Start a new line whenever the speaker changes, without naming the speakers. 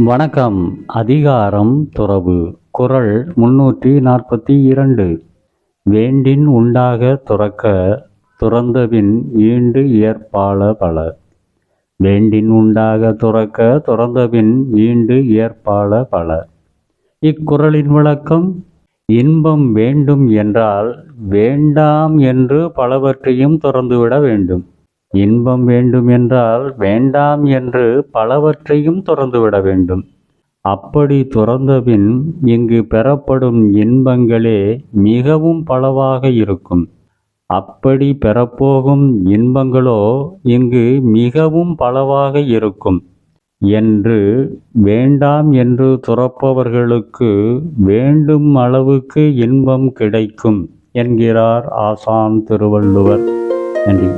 வணக்கம். அதிகாரம் துறவு. குறள் 342. வேண்டின் உண்டாக துறக்க துறந்தபின் ஈண்டு ஏற்பால பல. வேண்டின் உண்டாக துறக்க துறந்தபின் ஈண்டு ஏற்பால பல. இக்குறளின் விளக்கம்: இன்பம் வேண்டும் என்றால் வேண்டாம் என்று பலவற்றையும் துறந்துவிட வேண்டும். இன்பம் வேண்டும் என்றால் வேண்டாம் என்று பலவற்றையும் துறந்துவிட வேண்டும். அப்படி துறந்தபின் இங்கு பெறப்படும் இன்பங்களே மிகவும் பலவாக இருக்கும். அப்படி பெறப்போகும் இன்பங்களோ இங்கு மிகவும் பலவாக இருக்கும் என்று வேண்டாம் என்று துறப்பவர்களுக்கு வேண்டும் அளவுக்கு இன்பம் கிடைக்கும் என்கிறார் ஆசான் திருவள்ளுவர். நன்றி.